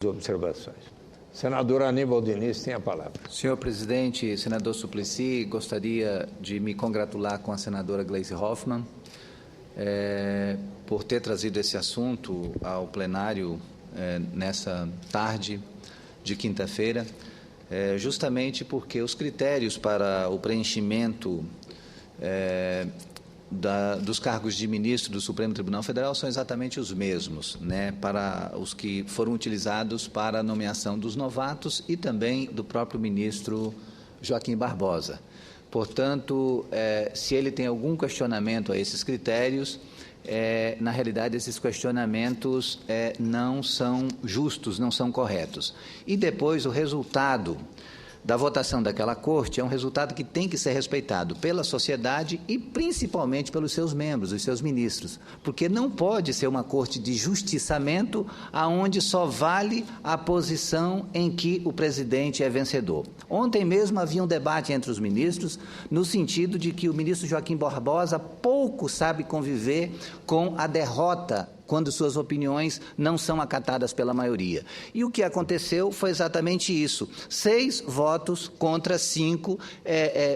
observações. Senador Aníbal Diniz tem a palavra. Senhor presidente, senador Suplicy, gostaria de me congratular com a senadora Gleisi Hoffmann por ter trazido esse assunto ao plenário nessa tarde de quinta-feira, justamente porque os critérios para o preenchimento dos cargos de ministro do Supremo Tribunal Federal são exatamente os mesmos, para os que foram utilizados para a nomeação dos novatos e também do próprio ministro Joaquim Barbosa. Portanto, se ele tem algum questionamento a esses critérios, na realidade, esses questionamentos não são justos, não são corretos. E depois, o resultado da votação daquela corte é um resultado que tem que ser respeitado pela sociedade e principalmente pelos seus membros, os seus ministros, porque não pode ser uma corte de justiçamento aonde só vale a posição em que o presidente é vencedor. Ontem mesmo havia um debate entre os ministros no sentido de que o ministro Joaquim Barbosa pouco sabe conviver com a derrota quando suas opiniões não são acatadas pela maioria. E o que aconteceu foi exatamente isso. 6 votos contra 5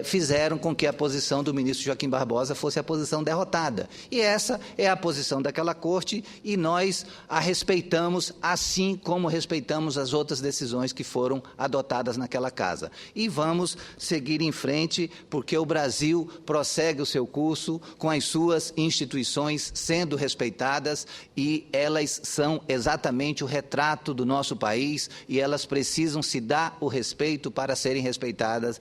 fizeram com que a posição do ministro Joaquim Barbosa fosse a posição derrotada. E essa é a posição daquela corte e nós a respeitamos assim como respeitamos as outras decisões que foram adotadas naquela casa. E vamos seguir em frente porque o Brasil prossegue o seu curso com as suas instituições sendo respeitadas e elas são exatamente o retrato do nosso país e elas precisam se dar o respeito para serem respeitadas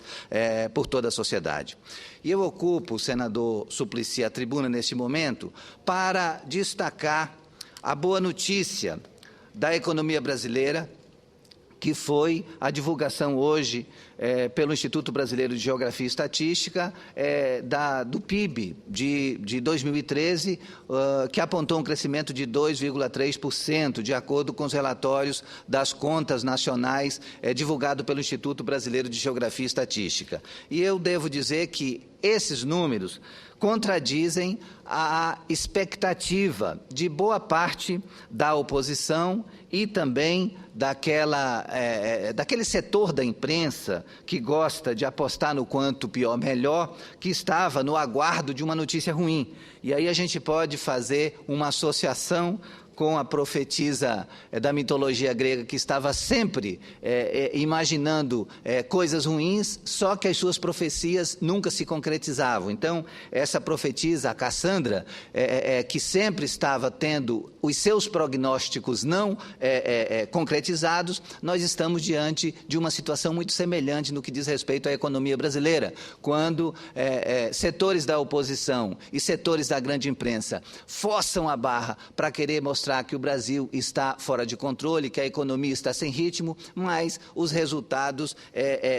por toda a sociedade. E eu ocupo, senador Suplicy, a tribuna neste momento para destacar a boa notícia da economia brasileira, que foi a divulgação hoje pelo Instituto Brasileiro de Geografia e Estatística do PIB de 2013, que apontou um crescimento de 2,3%, de acordo com os relatórios das contas nacionais divulgado pelo Instituto Brasileiro de Geografia e Estatística. E eu devo dizer que esses números contradizem a expectativa de boa parte da oposição e também daquele setor da imprensa que gosta de apostar no quanto pior melhor, que estava no aguardo de uma notícia ruim. E aí a gente pode fazer uma associação com a profetisa da mitologia grega que estava sempre imaginando coisas ruins, só que as suas profecias nunca se concretizavam. Então, essa profetisa, a Cassandra, que sempre estava tendo os seus prognósticos não concretizados, nós estamos diante de uma situação muito semelhante no que diz respeito à economia brasileira, quando setores da oposição e setores da grande imprensa forçam a barra para querer mostrar que o Brasil está fora de controle, que a economia está sem ritmo, mas os resultados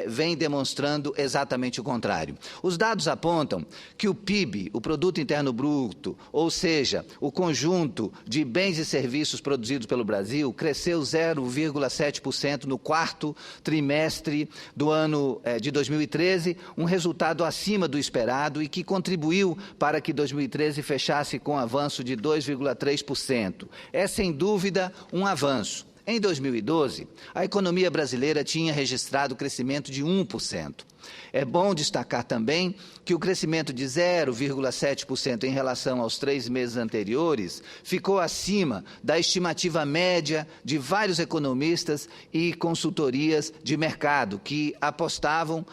vêm demonstrando exatamente o contrário. Os dados apontam que o PIB, o Produto Interno Bruto, ou seja, o conjunto de bens e serviços produzidos pelo Brasil, cresceu 0,7% no 4º trimestre do ano de 2013, um resultado acima do esperado e que contribuiu para que 2013 fechasse com um avanço de 2,3%. É, sem dúvida, um avanço. Em 2012, a economia brasileira tinha registrado crescimento de 1%. É bom destacar também que o crescimento de 0,7% em relação aos 3 meses anteriores ficou acima da estimativa média de vários economistas e consultorias de mercado, que apostavam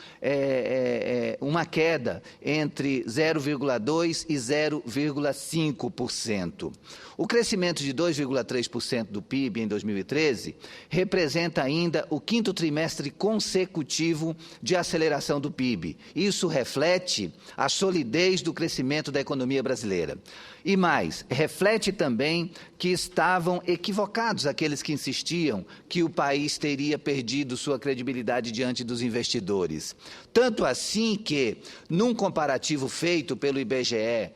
uma queda entre 0,2% e 0,5%. O crescimento de 2,3% do PIB em 2013 representa ainda o 5º trimestre consecutivo de aceleração do PIB. Isso reflete a solidez do crescimento da economia brasileira. E mais, reflete também que estavam equivocados aqueles que insistiam que o país teria perdido sua credibilidade diante dos investidores. Tanto assim que, num comparativo feito pelo IBGE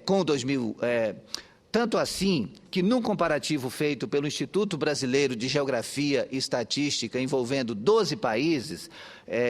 com 2000... Tanto assim que, num comparativo feito pelo Instituto Brasileiro de Geografia e Estatística, envolvendo 12 países,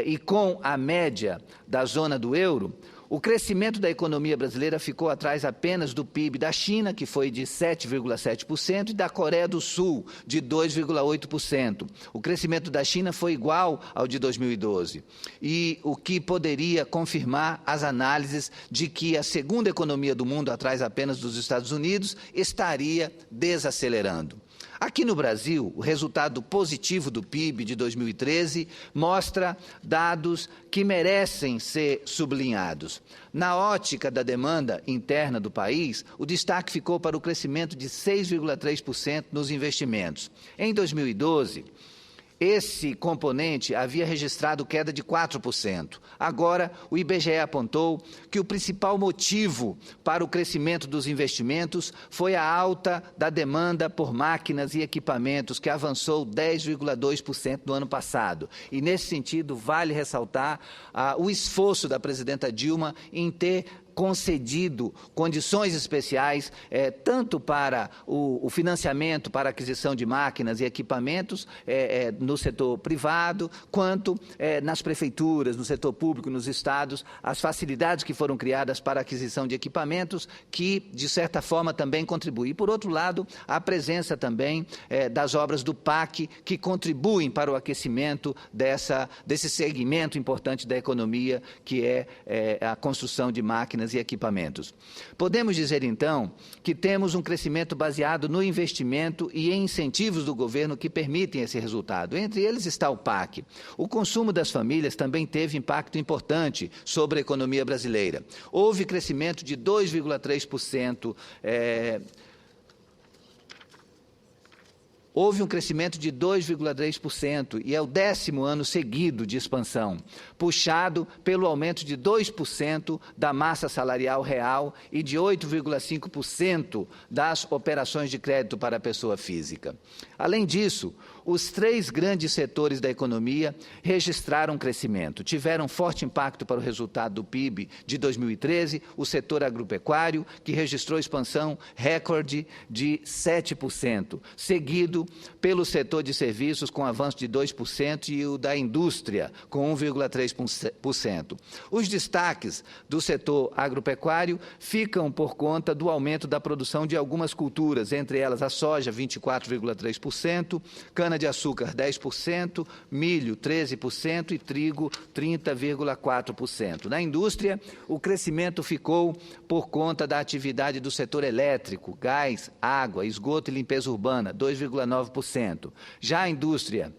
e com a média da zona do euro, O crescimento da economia brasileira ficou atrás apenas do PIB da China, que foi de 7,7%, e da Coreia do Sul, de 2,8%. O crescimento da China foi igual ao de 2012, e o que poderia confirmar as análises de que a segunda economia do mundo, atrás apenas dos Estados Unidos, estaria desacelerando. Aqui no Brasil, o resultado positivo do PIB de 2013 mostra dados que merecem ser sublinhados. Na ótica da demanda interna do país, o destaque ficou para o crescimento de 6,3% nos investimentos. Em 2012, esse componente havia registrado queda de 4%. Agora, o IBGE apontou que o principal motivo para o crescimento dos investimentos foi a alta da demanda por máquinas e equipamentos, que avançou 10,2% no ano passado. E, nesse sentido, vale ressaltar o esforço da presidenta Dilma em ter concedido condições especiais, tanto para o financiamento para a aquisição de máquinas e equipamentos no setor privado, quanto nas prefeituras, no setor público, nos estados, as facilidades que foram criadas para a aquisição de equipamentos, que, de certa forma, também contribuem. E, por outro lado, a presença também das obras do PAC, que contribuem para o aquecimento desse segmento importante da economia, que é a construção de máquinas e equipamentos. Podemos dizer, então, que temos um crescimento baseado no investimento e em incentivos do governo que permitem esse resultado. Entre eles está o PAC. O consumo das famílias também teve impacto importante sobre a economia brasileira. Houve crescimento de 2,3%. Houve um crescimento de 2,3% e é o 10º ano seguido de expansão, puxado pelo aumento de 2% da massa salarial real e de 8,5% das operações de crédito para a pessoa física. Além disso, os 3 grandes setores da economia registraram crescimento. Tiveram forte impacto para o resultado do PIB de 2013, o setor agropecuário, que registrou expansão recorde de 7%, seguido pelo setor de serviços, com avanço de 2%, e o da indústria, com 1,3%. Os destaques do setor agropecuário ficam por conta do aumento da produção de algumas culturas, entre elas a soja, 24,3%, cana-de-açúcar, 10%, milho, 13% e trigo, 30,4%. Na indústria, o crescimento ficou por conta da atividade do setor elétrico, gás, água, esgoto e limpeza urbana, 2,9%. Já a indústria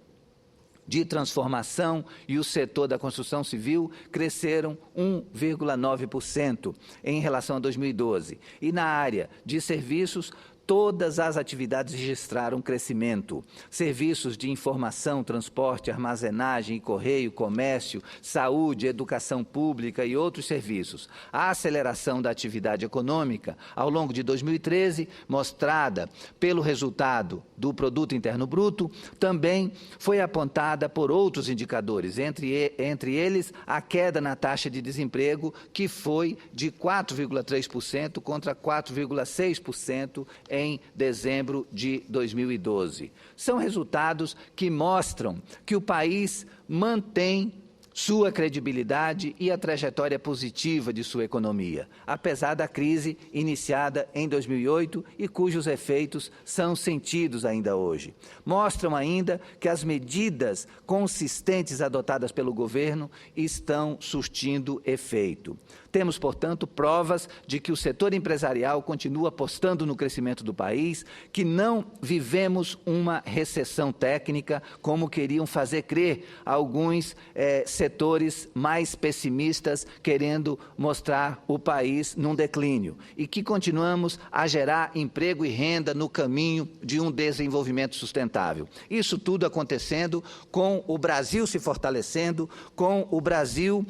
de transformação e o setor da construção civil cresceram 1,9% em relação a 2012. E na área de serviços, todas as atividades registraram crescimento. Serviços de informação, transporte, armazenagem e correio, comércio, saúde, educação pública e outros serviços. A aceleração da atividade econômica ao longo de 2013, mostrada pelo resultado do Produto Interno Bruto, também foi apontada por outros indicadores, entre eles a queda na taxa de desemprego, que foi de 4,3% contra 4,6% em dezembro de 2012. São resultados que mostram que o país mantém sua credibilidade e a trajetória positiva de sua economia, apesar da crise iniciada em 2008 e cujos efeitos são sentidos ainda hoje. Mostram ainda que as medidas consistentes adotadas pelo governo estão surtindo efeito. Temos, portanto, provas de que o setor empresarial continua apostando no crescimento do país, que não vivemos uma recessão técnica, como queriam fazer crer alguns setores mais pessimistas, querendo mostrar o país num declínio, e que continuamos a gerar emprego e renda no caminho de um desenvolvimento sustentável. Isso tudo acontecendo com o Brasil se fortalecendo, com o Brasil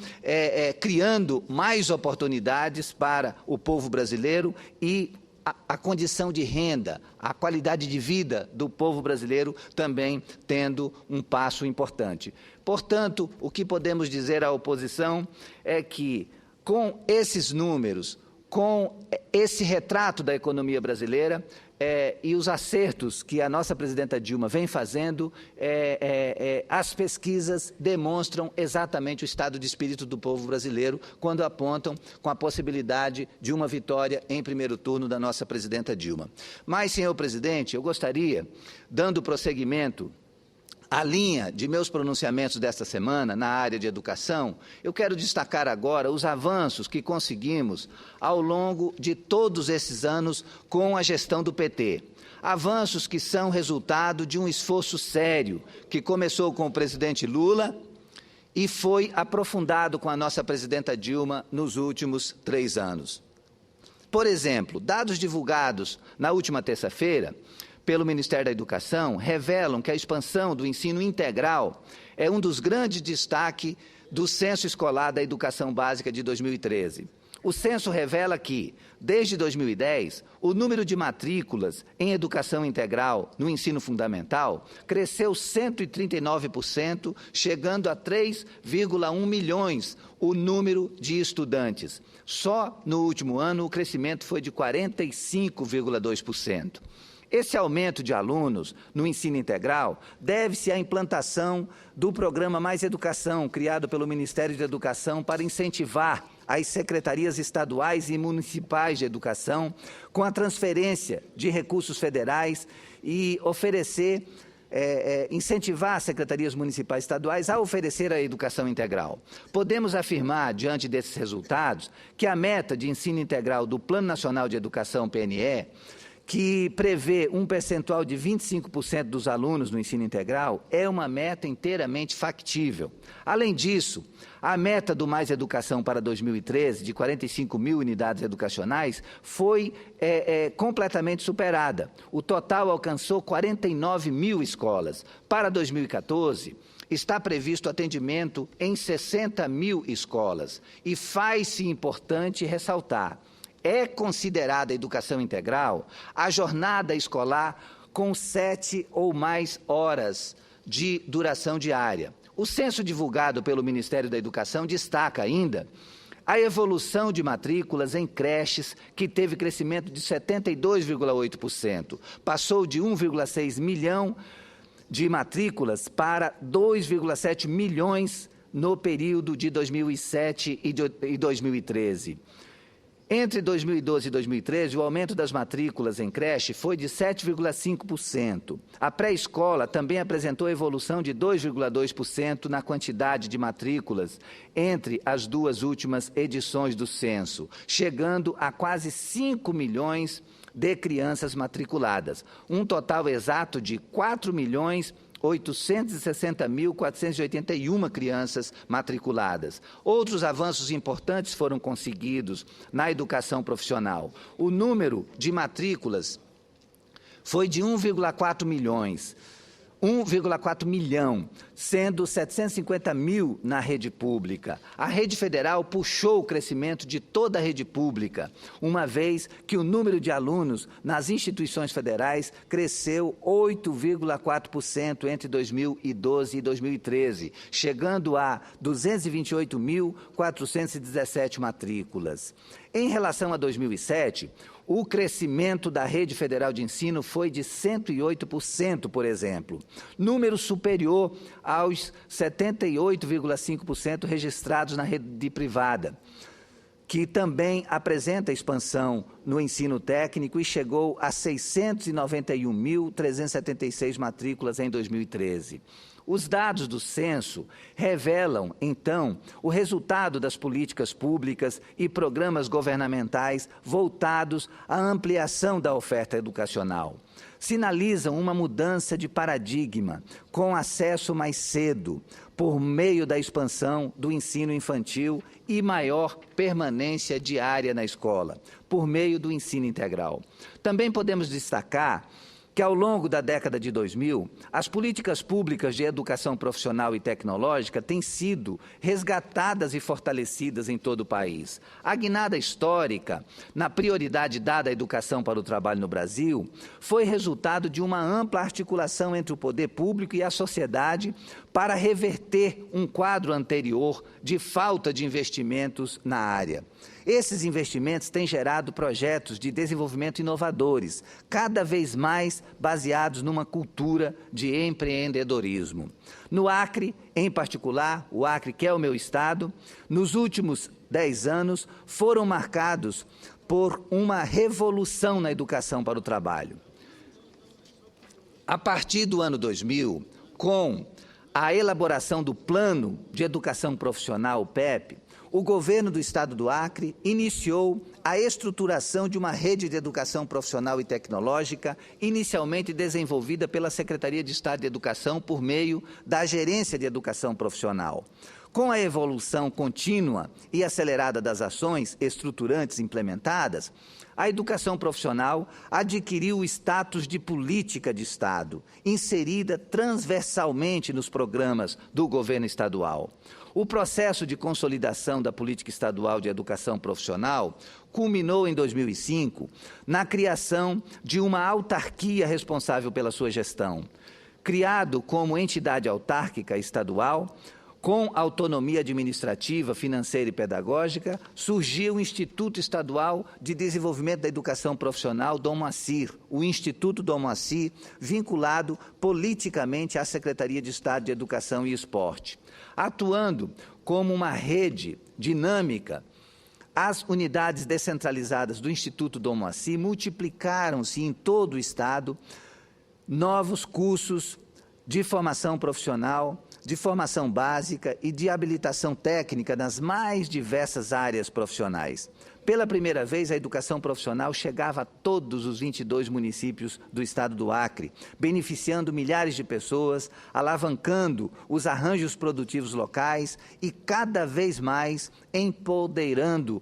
criando mais oportunidades para o povo brasileiro e a condição de renda, a qualidade de vida do povo brasileiro também tendo um passo importante. Portanto, o que podemos dizer à oposição é que, com esses números, com esse retrato da economia brasileira, e os acertos que a nossa presidenta Dilma vem fazendo, as pesquisas demonstram exatamente o estado de espírito do povo brasileiro quando apontam com a possibilidade de uma vitória em primeiro turno da nossa presidenta Dilma. Mas, senhor presidente, eu gostaria, dando prosseguimento à linha de meus pronunciamentos desta semana na área de educação, eu quero destacar agora os avanços que conseguimos ao longo de todos esses anos com a gestão do PT. Avanços que são resultado de um esforço sério que começou com o presidente Lula e foi aprofundado com a nossa presidenta Dilma nos últimos 3 anos. Por exemplo, dados divulgados na última terça-feira pelo Ministério da Educação revelam que a expansão do ensino integral é um dos grandes destaques do Censo Escolar da Educação Básica de 2013. O censo revela que, desde 2010, o número de matrículas em educação integral no ensino fundamental cresceu 139%, chegando a 3,1 milhões o número de estudantes. Só no último ano o crescimento foi de 45,2%. Esse aumento de alunos no ensino integral deve-se à implantação do programa Mais Educação, criado pelo Ministério da Educação para incentivar as secretarias estaduais e municipais de educação com a transferência de recursos federais e oferecer, incentivar as secretarias municipais e estaduais a oferecer a educação integral. Podemos afirmar, diante desses resultados, que a meta de ensino integral do Plano Nacional de Educação, PNE, que prevê um percentual de 25% dos alunos no ensino integral, é uma meta inteiramente factível. Além disso, a meta do Mais Educação para 2013, de 45 mil unidades educacionais, foi completamente superada. O total alcançou 49 mil escolas. Para 2014, está previsto atendimento em 60 mil escolas. E faz-se importante ressaltar: é considerada educação integral a jornada escolar com 7 ou mais horas de duração diária. O censo divulgado pelo Ministério da Educação destaca ainda a evolução de matrículas em creches, que teve crescimento de 72,8%. Passou de 1,6 milhão de matrículas para 2,7 milhões no período de 2007 e 2013. Entre 2012 e 2013, o aumento das matrículas em creche foi de 7,5%. A pré-escola também apresentou evolução de 2,2% na quantidade de matrículas entre as duas últimas edições do censo, chegando a quase 5 milhões de crianças matriculadas, um total exato de 4.860.481 crianças matriculadas. Outros avanços importantes foram conseguidos na educação profissional. O número de matrículas foi de 1,4 milhão, sendo 750 mil na rede pública. A rede federal puxou o crescimento de toda a rede pública, uma vez que o número de alunos nas instituições federais cresceu 8,4% entre 2012 e 2013, chegando a 228.417 matrículas. Em relação a 2007, o crescimento da rede federal de ensino foi de 108%, por exemplo, número superior aos 78,5% registrados na rede privada, que também apresenta expansão no ensino técnico e chegou a 691.376 matrículas em 2013. Os dados do censo revelam, então, o resultado das políticas públicas e programas governamentais voltados à ampliação da oferta educacional. Sinalizam uma mudança de paradigma, com acesso mais cedo, por meio da expansão do ensino infantil e maior permanência diária na escola, por meio do ensino integral. Também podemos destacar que, ao longo da década de 2000, as políticas públicas de educação profissional e tecnológica têm sido resgatadas e fortalecidas em todo o país. A guinada histórica, na prioridade dada à educação para o trabalho no Brasil, foi resultado de uma ampla articulação entre o poder público e a sociedade para reverter um quadro anterior de falta de investimentos na área. Esses investimentos têm gerado projetos de desenvolvimento inovadores, cada vez mais baseados numa cultura de empreendedorismo. No Acre, em particular, o Acre, que é o meu estado, nos últimos 10 anos foram marcados por uma revolução na educação para o trabalho. A partir do ano 2000, com a elaboração do Plano de Educação Profissional, PEP, o governo do estado do Acre iniciou a estruturação de uma rede de educação profissional e tecnológica, inicialmente desenvolvida pela Secretaria de Estado de Educação por meio da Gerência de Educação Profissional. Com a evolução contínua e acelerada das ações estruturantes implementadas, a educação profissional adquiriu o status de política de Estado, inserida transversalmente nos programas do governo estadual. O processo de consolidação da política estadual de educação profissional culminou em 2005 na criação de uma autarquia responsável pela sua gestão. Criado como entidade autárquica estadual, com autonomia administrativa, financeira e pedagógica, surgiu o Instituto Estadual de Desenvolvimento da Educação Profissional, Dom Moacir, o Instituto Dom Moacir, vinculado politicamente à Secretaria de Estado de Educação e Esporte. Atuando como uma rede dinâmica, as unidades descentralizadas do Instituto Dom Moacir multiplicaram-se em todo o estado novos cursos de formação profissional, de formação básica e de habilitação técnica nas mais diversas áreas profissionais. Pela primeira vez, a educação profissional chegava a todos os 22 municípios do estado do Acre, beneficiando milhares de pessoas, alavancando os arranjos produtivos locais e, cada vez mais, empoderando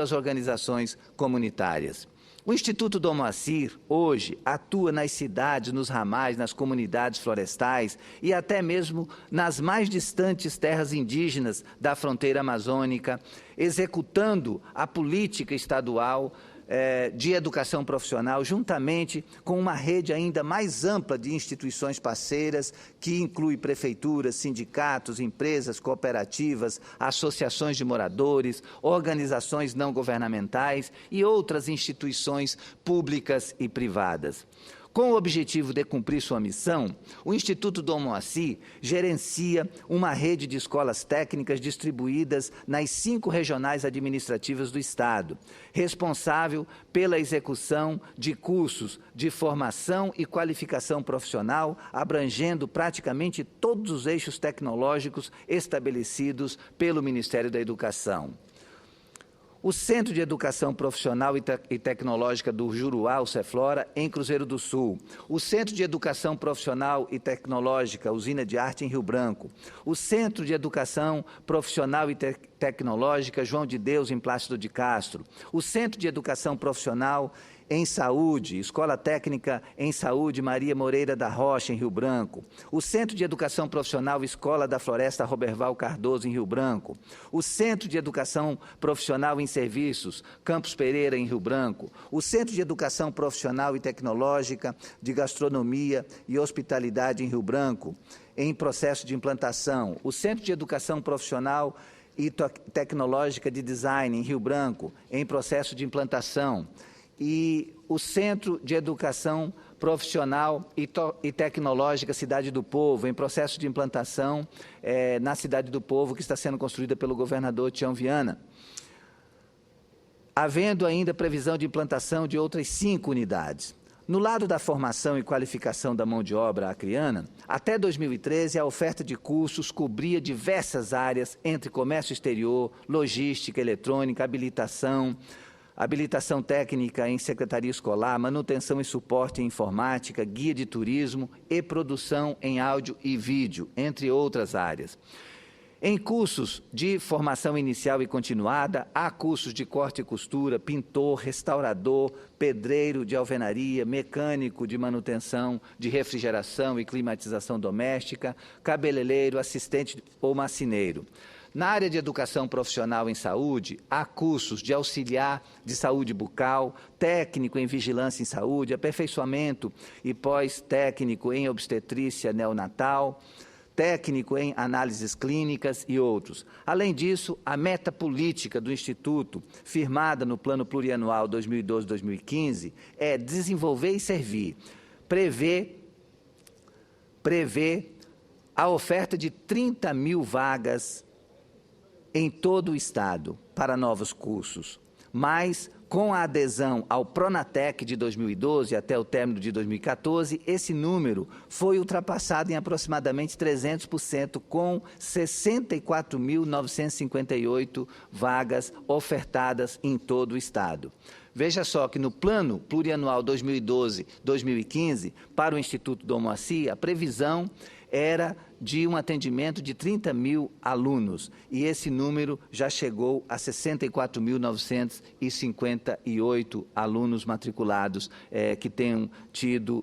as organizações comunitárias. O Instituto Dom Moacir, hoje, atua nas cidades, nos ramais, nas comunidades florestais e até mesmo nas mais distantes terras indígenas da fronteira amazônica, executando a política estadual de educação profissional, juntamente com uma rede ainda mais ampla de instituições parceiras, que inclui prefeituras, sindicatos, empresas, cooperativas, associações de moradores, organizações não governamentais e outras instituições públicas e privadas. Com o objetivo de cumprir sua missão, o Instituto Dom Moacir gerencia uma rede de escolas técnicas distribuídas nas 5 regionais administrativas do Estado, responsável pela execução de cursos de formação e qualificação profissional, abrangendo praticamente todos os eixos tecnológicos estabelecidos pelo Ministério da Educação. O Centro de Educação Profissional e Tecnológica do Juruá, o Ceflora, em Cruzeiro do Sul. O Centro de Educação Profissional e Tecnológica, Usina de Arte, em Rio Branco. O Centro de Educação Profissional e Tecnológica, João de Deus, em Plácido de Castro. O Centro de Educação Profissional em Saúde, Escola Técnica em Saúde, Maria Moreira da Rocha, em Rio Branco. O Centro de Educação Profissional, Escola da Floresta Roberval Cardoso, em Rio Branco. O Centro de Educação Profissional em Serviços, Campos Pereira, em Rio Branco. O Centro de Educação Profissional e Tecnológica de Gastronomia e Hospitalidade, em Rio Branco, em processo de implantação. O Centro de Educação Profissional e Tecnológica de Design, em Rio Branco, em processo de implantação. E o Centro de Educação Profissional e Tecnológica Cidade do Povo, em processo de implantação na Cidade do Povo, que está sendo construída pelo governador Tião Viana. Havendo ainda previsão de implantação de outras 5 unidades. No lado da formação e qualificação da mão de obra acreana, até 2013 a oferta de cursos cobria diversas áreas, entre comércio exterior, logística, eletrônica, habilitação técnica em secretaria escolar, manutenção e suporte em informática, guia de turismo e produção em áudio e vídeo, entre outras áreas. Em cursos de formação inicial e continuada, há cursos de corte e costura, pintor, restaurador, pedreiro de alvenaria, mecânico de manutenção, de refrigeração e climatização doméstica, cabeleireiro, assistente ou marceneiro. Na área de educação profissional em saúde, há cursos de auxiliar de saúde bucal, técnico em vigilância em saúde, aperfeiçoamento e pós-técnico em obstetrícia neonatal, técnico em análises clínicas e outros. Além disso, a meta política do Instituto, firmada no Plano Plurianual 2012-2015, é desenvolver e servir, prever a oferta de 30 mil vagas em todo o Estado para novos cursos, mas com a adesão ao Pronatec de 2012 até o término de 2014, esse número foi ultrapassado em aproximadamente 300%, com 64.958 vagas ofertadas em todo o Estado. Veja só que no Plano Plurianual 2012-2015, para o Instituto Dom Moacir, a previsão era de um atendimento de 30 mil alunos, e esse número já chegou a 64.958 alunos matriculados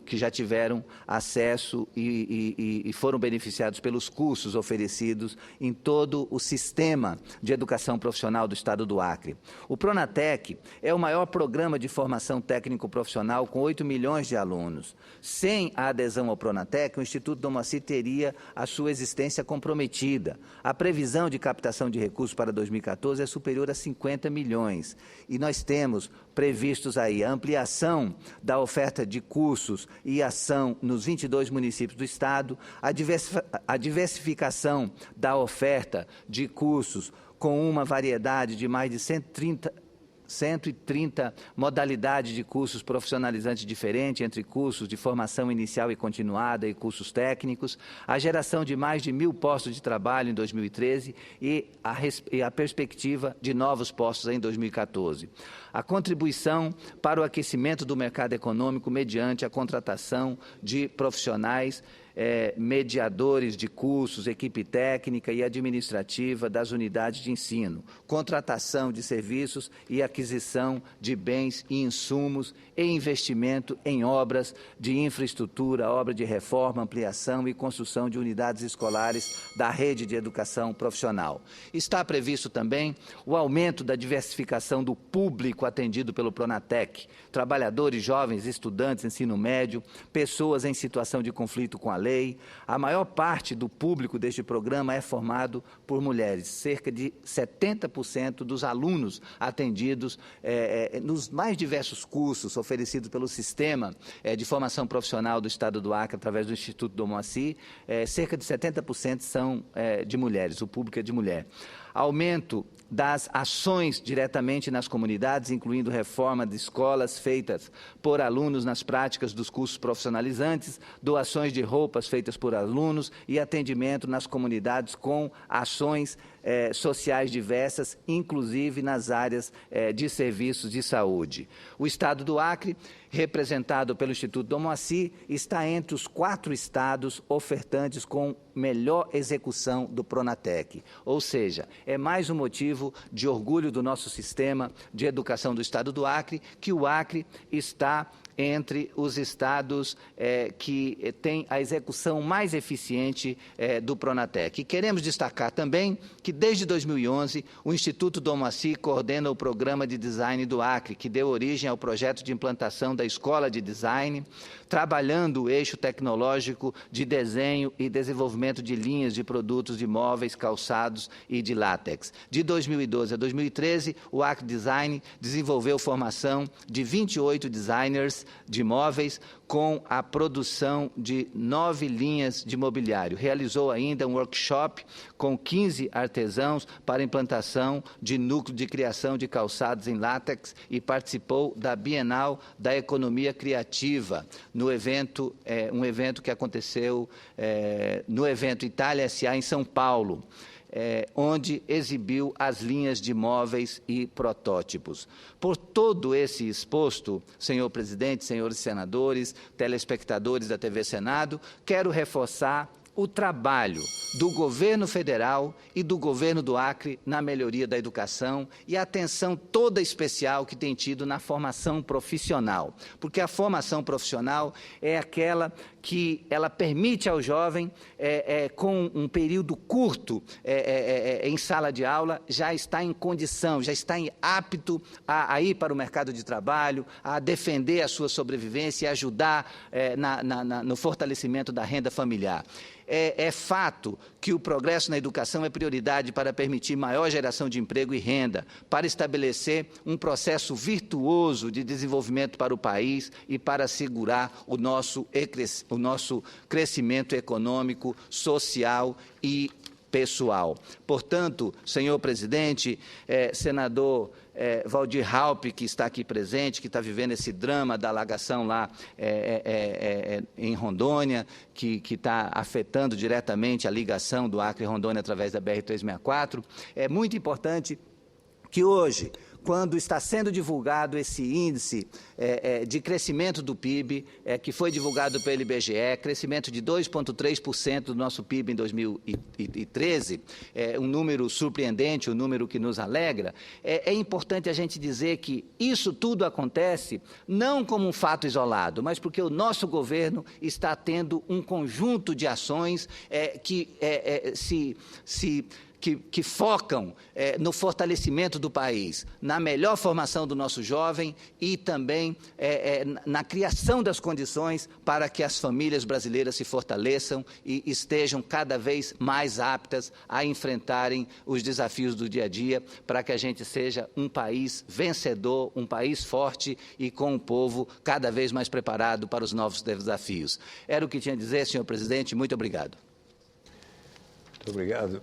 que já tiveram acesso e foram beneficiados pelos cursos oferecidos em todo o sistema de educação profissional do Estado do Acre. O Pronatec é o maior programa de formação técnico-profissional com 8 milhões de alunos. Sem a adesão ao Pronatec, o Instituto Dom Moacir teria a sua existência comprometida. A previsão de captação de recursos para 2014 é superior a 50 milhões. E nós temos previstos aí a ampliação da oferta de cursos e ação nos 22 municípios do Estado, a diversificação da oferta de cursos com uma variedade de mais de 130 modalidades de cursos profissionalizantes diferentes, entre cursos de formação inicial e continuada e cursos técnicos, a geração de mais de 1.000 postos de trabalho em 2013 e a perspectiva de novos postos em 2014. A contribuição para o aquecimento do mercado econômico mediante a contratação de profissionais mediadores de cursos, equipe técnica e administrativa das unidades de ensino, contratação de serviços e aquisição de bens e insumos e investimento em obras de infraestrutura, obra de reforma, ampliação e construção de unidades escolares da rede de educação profissional. Está previsto também o aumento da diversificação do público atendido pelo Pronatec, trabalhadores, jovens, estudantes, ensino médio, pessoas em situação de conflito com a lei. A maior parte do público deste programa é formado por mulheres. Cerca de 70% dos alunos atendidos nos mais diversos cursos oferecidos pelo sistema de formação profissional do Estado do Acre, através do Instituto Dom Moacir, cerca de 70% são de mulheres, o público é de mulher. Aumento das ações diretamente nas comunidades, incluindo reforma de escolas feitas por alunos nas práticas dos cursos profissionalizantes, doações de roupas feitas por alunos e atendimento nas comunidades com ações sociais diversas, inclusive nas áreas de serviços de saúde. O Estado do Acre, representado pelo Instituto Dom Moacir, está entre os 4 estados ofertantes com melhor execução do Pronatec. Ou seja, é mais um motivo de orgulho do nosso sistema de educação do Estado do Acre, que o Acre está entre os estados que têm a execução mais eficiente do Pronatec. E queremos destacar também que, desde 2011, o Instituto Dom Moacir coordena o Programa de Design do Acre, que deu origem ao projeto de implantação da Escola de Design, trabalhando o eixo tecnológico de desenho e desenvolvimento de linhas de produtos de móveis, calçados e de látex. De 2012 a 2013, o Acre Design desenvolveu formação de 28 designers de móveis com a produção de 9 linhas de mobiliário. Realizou ainda um workshop com 15 artesãos para implantação de núcleo de criação de calçados em látex e participou da Bienal da Economia Criativa, no evento, um evento que aconteceu no evento Itália S.A. em São Paulo. Onde exibiu as linhas de móveis e protótipos. Por todo esse exposto, senhor presidente, senhores senadores, telespectadores da TV Senado, quero reforçar o trabalho do governo federal e do governo do Acre na melhoria da educação e a atenção toda especial que tem tido na formação profissional, porque a formação profissional é aquela que ela permite ao jovem, com um período curto em sala de aula, já está em condição, já está apto a ir para o mercado de trabalho, a defender a sua sobrevivência e ajudar no fortalecimento da renda familiar. É fato que o progresso na educação é prioridade para permitir maior geração de emprego e renda, para estabelecer um processo virtuoso de desenvolvimento para o país e para assegurar o nosso crescimento econômico, social e pessoal. Portanto, senhor presidente, senador Waldir Raupp, que está aqui presente, que está vivendo esse drama da alagação lá em Rondônia, que está afetando diretamente a ligação do Acre e Rondônia através da BR-364, é muito importante que hoje, quando está sendo divulgado esse índice de crescimento do PIB, que foi divulgado pelo IBGE, crescimento de 2,3% do nosso PIB em 2013, um número surpreendente, um número que nos alegra, é importante a gente dizer que isso tudo acontece não como um fato isolado, mas porque o nosso governo está tendo um conjunto de ações que focam no fortalecimento do país, na melhor formação do nosso jovem e também na criação das condições para que as famílias brasileiras se fortaleçam e estejam cada vez mais aptas a enfrentarem os desafios do dia a dia, para que a gente seja um país vencedor, um país forte e com um povo cada vez mais preparado para os novos desafios. Era o que tinha a dizer, senhor presidente. Muito obrigado. Muito obrigado.